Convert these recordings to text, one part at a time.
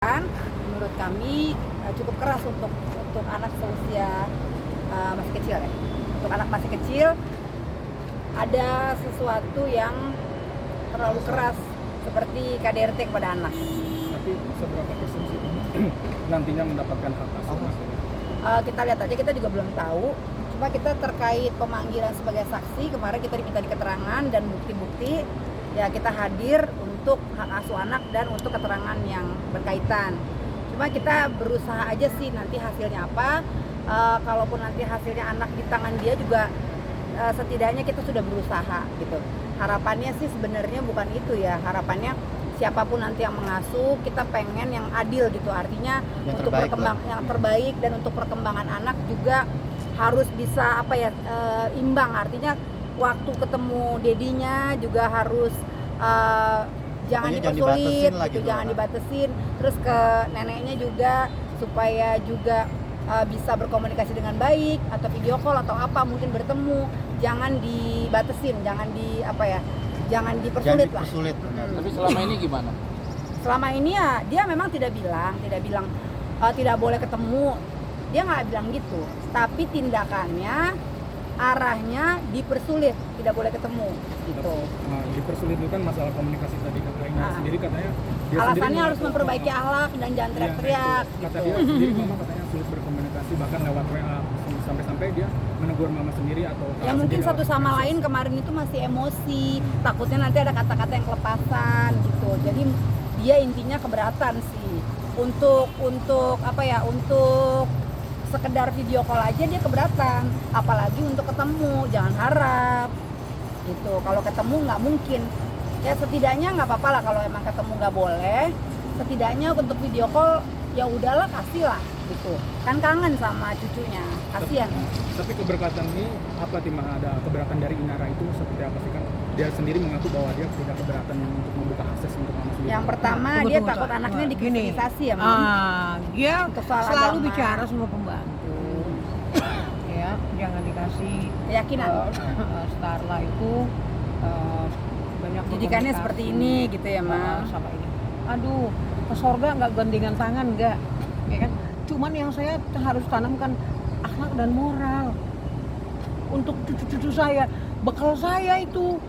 Menurut kami cukup keras untuk anak seusia masih kecil ya. Untuk anak masih kecil ada sesuatu yang terlalu keras seperti KDRT kepada anak. Tapi seberapa persen sih nantinya mendapatkan hak asuh? Kita lihat aja, kita juga belum tahu. Cuma kita terkait pemanggilan sebagai saksi, kemarin kita diminta keterangan dan bukti-bukti, ya kita hadir untuk hak asuh anak dan untuk keterangan yang berkaitan. Cuma kita berusaha aja sih nanti hasilnya apa. Kalaupun nanti hasilnya anak di tangan dia juga, setidaknya kita sudah berusaha gitu. Harapannya sih sebenarnya bukan itu ya, harapannya siapapun nanti yang mengasuh, kita pengen yang adil gitu. Artinya yang untuk yang terbaik dan untuk perkembangan anak juga harus bisa imbang. Artinya waktu ketemu dedinya juga harus jangan dipersulit gitu, jangan dibatesin. Terus ke neneknya juga supaya juga bisa berkomunikasi dengan baik, atau video call atau apa mungkin bertemu, jangan dibatesin, jangan dipersulit lah. Tapi selama ini gimana? Selama ini ya dia memang tidak bilang tidak boleh ketemu, dia nggak bilang gitu, tapi tindakannya arahnya dipersulit, tidak boleh ketemu gitu. Nah, dipersulit itu kan masalah komunikasi tadi katanya sendiri, katanya dia alasannya harus memperbaiki akhlak dan jangan teriak-teriak kata gitu. dia sendiri, mama katanya sulit berkomunikasi bahkan lewat WA, sampai-sampai dia menegur mama sendiri atau Ya mungkin satu sama lain kemarin itu masih emosi, takutnya nanti ada kata-kata yang kelepasan gitu. Jadi dia intinya keberatan sih untuk sekedar video call aja dia keberatan, apalagi untuk ketemu, jangan harap gitu. Kalau ketemu nggak mungkin, ya setidaknya nggak apa-apa lah kalau emang ketemu nggak boleh, setidaknya untuk video call ya udahlah, kasih lah gitu, kan kangen sama cucunya, kasihan. Tapi keberatan ini apa, Timah, ada keberatan dari Inara itu seperti apa sih? Kan dia sendiri mengaku bahwa dia tidak keberatan untuk membuka akses untuk mama sendiri. Yang pertama dia takut anaknya dikriminalisasi ya, Mam. Dia selalu agama. bicara sama pembantu. Ya, jangan dikasih Keyakinan. Starla itu banyak Didikannya berkomunikasi. seperti ini gitu ya, Mam. Sama ini. Aduh, ke sorga nggak gandengan tangan, nggak, ya kan? Cuman yang saya harus tanamkan akhlak dan moral untuk cucu-cucu saya, bekal saya itu.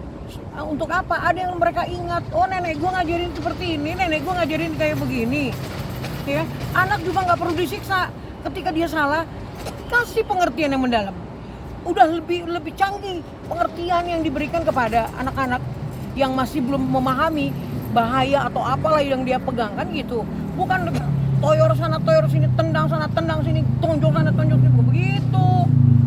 Untuk apa? Ada yang mereka ingat, oh nenek gua ngajarin seperti ini, nenek gua ngajarin kayak begini, ya. Anak juga nggak perlu disiksa ketika dia salah, kasih pengertian yang mendalam. Udah lebih canggih pengertian yang diberikan kepada anak-anak yang masih belum memahami bahaya atau apalah yang dia pegang, kan gitu. Bukan toyor sana toyor sini, tendang sana tendang sini, tonjok sana tonjok sini, begitu.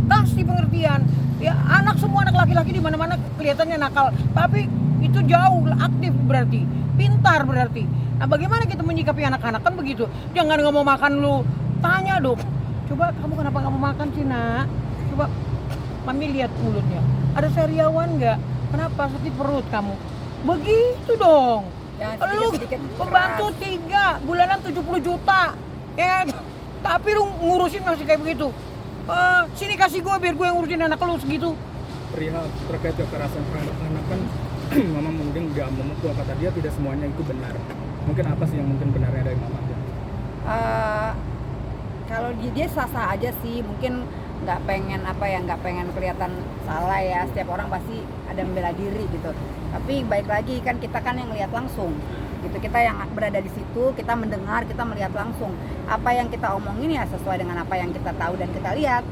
Kasih pengertian. Ya, semua anak laki-laki di mana-mana kelihatannya nakal, tapi itu jauh aktif berarti, pintar berarti. Nah, bagaimana kita menyikapi anak-anak, kan begitu. Jangan nggak mau makan lu, tanya dong. Coba kamu kenapa nggak mau makan sih, Nak? Coba Mami lihat mulutnya. Ada sariawan nggak? Kenapa sakit perut kamu? Begitu dong. Lu pembantu 3 bulanan 70 juta, ya, tapi lu ngurusin masih kayak begitu. Sini kasih gue biar gue yang ngurusin anak lu segitu. Perihal terkait kekerasan terhadap anak kan mama mungkin nggak memukul, kata dia tidak semuanya itu benar. Mungkin apa sih yang mungkin benarnya dari mama? Kalau dia sah-sah aja sih, mungkin nggak pengen kelihatan salah ya. Setiap orang pasti ada membela diri gitu. Tapi baik lagi kan kita kan yang lihat langsung gitu, kita yang berada di situ, kita mendengar, kita melihat langsung. Apa yang kita omongin ya sesuai dengan apa yang kita tahu dan kita lihat.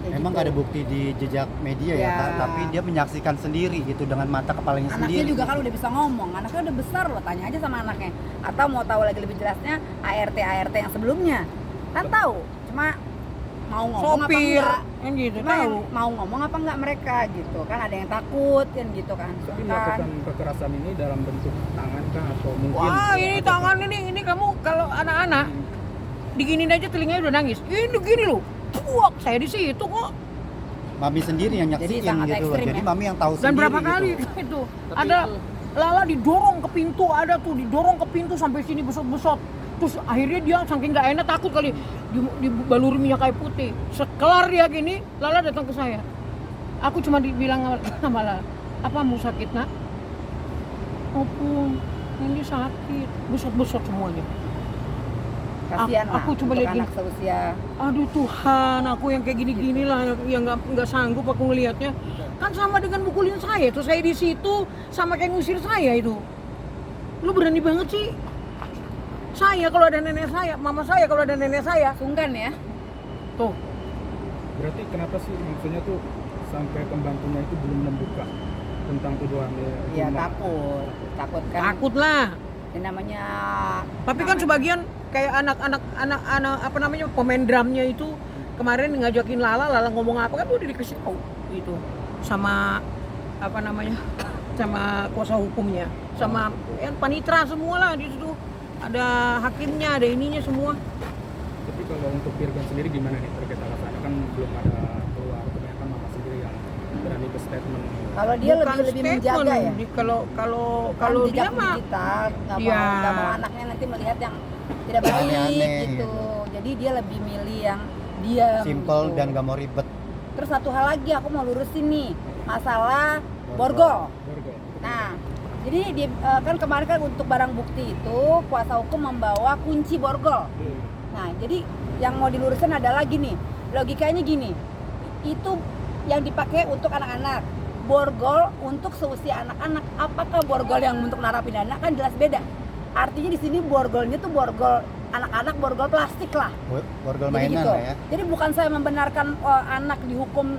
Ya Emang gitu. gak ada bukti di jejak media ya, Kak? Tapi dia menyaksikan sendiri gitu dengan mata kepalanya Anaknya sendiri. juga kan udah bisa ngomong, anaknya udah besar loh, tanya aja sama anaknya. Atau mau tahu lagi lebih jelasnya ART yang sebelumnya, kan tahu. Cuma mau ngomong Sopir, apa enggak? kan gitu, Cuma tahu. mau ngomong apa enggak mereka gitu kan, ada yang takut kan gitu kan. Tapi melakukan kekerasan ini dalam bentuk tangan kah atau mungkin? Wah, ini tangan ini kamu kalau anak-anak diginiin aja telinganya udah nangis. Ini gini loh. Puak, saya di situ kok. Mami sendiri yang nyaksiin sangat gitu. ekstrim, Jadi ya? Mami yang tahu Dan sendiri berapa kali gitu. itu? Ada Lala didorong ke pintu, ada tuh didorong ke pintu sampai sini besot-besot. Terus akhirnya dia saking nggak enak, takut kali dibaluri minyak kayu putih. Sekelar dia gini, Lala datang ke saya. Aku cuma dibilang sama Lala, apa mau sakit, Nak? Oh pun, ini sakit, besot-besot semuanya. Kasihan lah aku coba untuk lihat anak gini. seusia. Aduh Tuhan, aku yang kayak gini-gini lah, yang nggak sanggup aku ngelihatnya. Kan sama dengan mukulin saya tuh, saya di situ sama kayak ngusir saya itu. Lu berani banget sih. Saya kalau ada nenek saya, mama saya kalau ada nenek saya, Sungkan ya. tuh. Berarti kenapa sih maksudnya tuh sampai pembantunya itu belum membuka tentang tuduhannya? Ya takut kan. Takut lah. Yang namanya. Tapi kan sebagian kayak anak apa namanya pemain drumnya itu kemarin ngajakin Lala ngomong apa kan udah dikasih tahu itu sama apa namanya sama kuasa hukumnya, sama panitra semua lah di situ, ada hakimnya, ada ininya semua. Tapi kalau untuk Virgon sendiri gimana nih terkait alasannya, kan belum ada keluar, ternyata mama sendiri yang berani berstatement. Kalau dia Bukan lebih menjaga statement. ya. Kalau Kan dia jejak mah digital, nggak Iya. mau anaknya nanti melihat yang tidak baik Aneh-aneh gitu. gitu. Jadi dia lebih milih yang diam. Simple gitu. dan gak mau ribet. Terus satu hal lagi aku mau lurusin nih, masalah borgol. Borgol. Nah, jadi kan kemarin kan untuk barang bukti itu kuasa hukum membawa kunci borgol. Nah, jadi yang mau dilurusin adalah gini, logikanya gini, itu yang dipakai untuk anak-anak, borgol untuk seusia anak-anak. Apakah borgol yang untuk narapidana? Kan jelas beda. Artinya di sini borgolnya tuh borgol anak-anak, borgol plastik lah. Borgol Jadi mainan gitu. lah ya. Jadi bukan saya membenarkan anak dihukum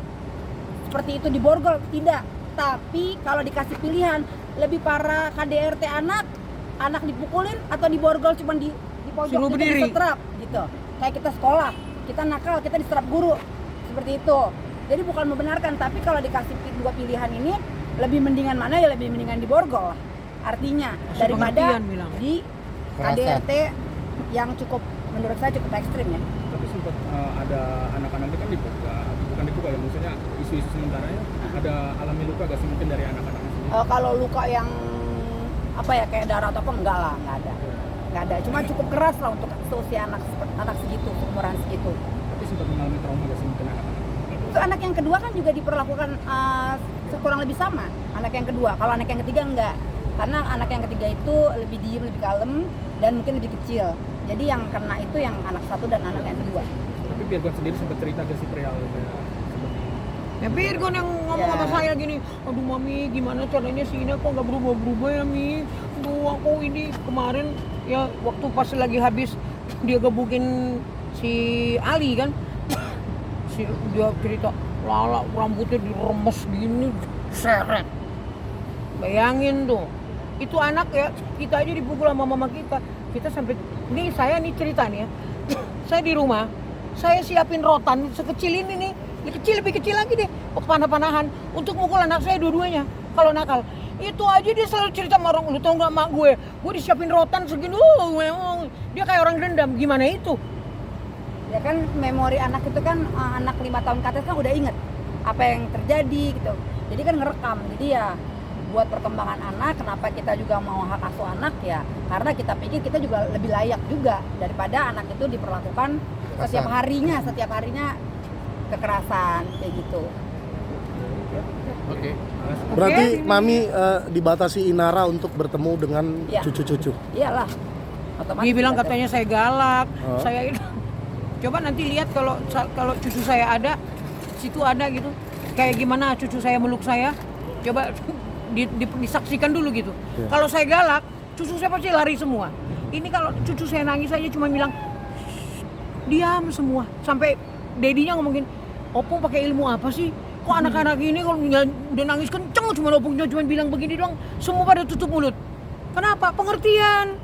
seperti itu di borgol, tidak. Tapi kalau dikasih pilihan, lebih parah KDRT anak dipukulin atau di borgol cuman di pojok Suruh kita berdiri. disetrap gitu. Kayak kita sekolah, kita nakal, kita disetrap guru. Seperti itu. Jadi bukan membenarkan, tapi kalau dikasih dua pilihan ini, lebih mendingan mana ya, lebih mendingan di borgol lah. Artinya daripada Pengertian bilang. di Kerasan. KDRT yang cukup menurut saya cukup ekstrim ya. Tapi sempat ada anak-anaknya kan dibuka, bukan dibuka ya, maksudnya isu-isu sementaranya ada alami luka gak sih mungkin dari anak-anaknya sendiri? Kalau luka yang apa ya kayak darah atau apa enggak lah, nggak ada. Cuma cukup keras lah untuk seusia anak segitu, umuran segitu. Tapi sempat mengalami trauma gak sih mungkin anak-anak? Itu anak yang kedua kan juga diperlakukan kurang lebih sama. Anak yang kedua, kalau anak yang ketiga enggak, karena anak yang ketiga itu lebih diem, lebih kalem dan mungkin lebih kecil. Jadi yang kena itu yang anak satu dan anak yang kedua. Tapi Virgon sendiri sempat cerita gak sih perihal seperti ini? ya Virgon yang ngomong Ya. sama saya gini, aduh Mami gimana caranya si Ina kok nggak berubah-berubah ya Mi, aduh aku ini kemarin ya waktu pas lagi habis dia gebukin si Ali kan, dia cerita Lala rambutnya diremes gini seret, bayangin tuh itu anak ya, kita aja dipukul sama mama kita sampai ini saya nih cerita nih ya saya di rumah saya siapin rotan sekecil ini nih, lebih kecil lagi deh, panah-panahan untuk mukul anak saya dua-duanya kalau nakal. Itu aja dia selalu cerita sama orang, lu tau gak mak gue disiapin rotan segini, dia kayak orang dendam, gimana itu? Ya kan memori anak itu kan anak 5 tahun ke atas kan udah inget apa yang terjadi gitu. Jadi kan ngerekam. Jadi ya buat perkembangan anak, kenapa kita juga mau hak asuh anak ya? Karena kita pikir kita juga lebih layak juga daripada anak itu diperlakukan setiap harinya kekerasan kayak gitu. Oke. Berarti Mami dibatasi Inara untuk bertemu dengan Iya. cucu-cucu. Iyalah. Otomatis Dia bilang kita- katanya saya galak, Oh. saya itu. Coba nanti lihat kalau cucu saya ada, situ ada gitu. Kayak gimana cucu saya meluk saya. Coba disaksikan dulu gitu. Iya. Kalau saya galak, cucu saya pasti lari semua. Ini kalau cucu saya nangis aja cuma bilang "Shh, diam semua. Sampai dedinya ngomongin, "Opung pakai ilmu apa sih? Kok anak-anak ini kalau udah nangis kenceng cuma Opungnya cuma bilang begini doang, semua pada tutup mulut." Kenapa? Pengertian.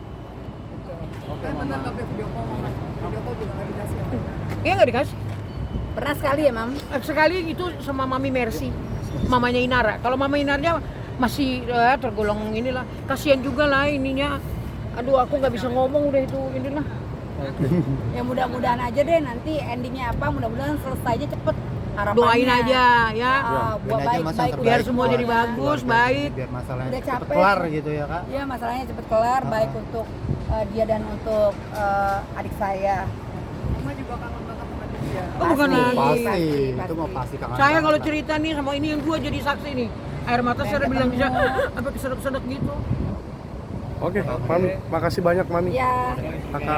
Iya nggak dikasih. Pernah sekali ya, Mam? Sekali itu sama Mami Mercy, mamanya Inara. Kalau Mama Inarnya masih tergolong inilah, kasihan juga lah ininya. Aduh aku nggak bisa ngomong udah itu inilah. Ya mudah-mudahan aja deh nanti endingnya apa, mudah-mudahan selesai aja cepet harapannya. Doain aja ya, Buat Doain aja masa baik-baik terbaik biar semua buat jadi bagus, keluarga. baik. Biar masalahnya Udah cepet capek. kelar gitu ya Kak. Iya, masalahnya cepet kelar, baik untuk dia dan untuk adik saya. Oh, bukan lagi. Pasti, itu mau pasti kangen Saya banget, kalau Kak. cerita nih sama ini yang dua jadi saksi nih. Air mata saya udah bilang bisa apa kesedek-sedek gitu. Oke, Mami, makasih banyak Mami. Ya. Kakak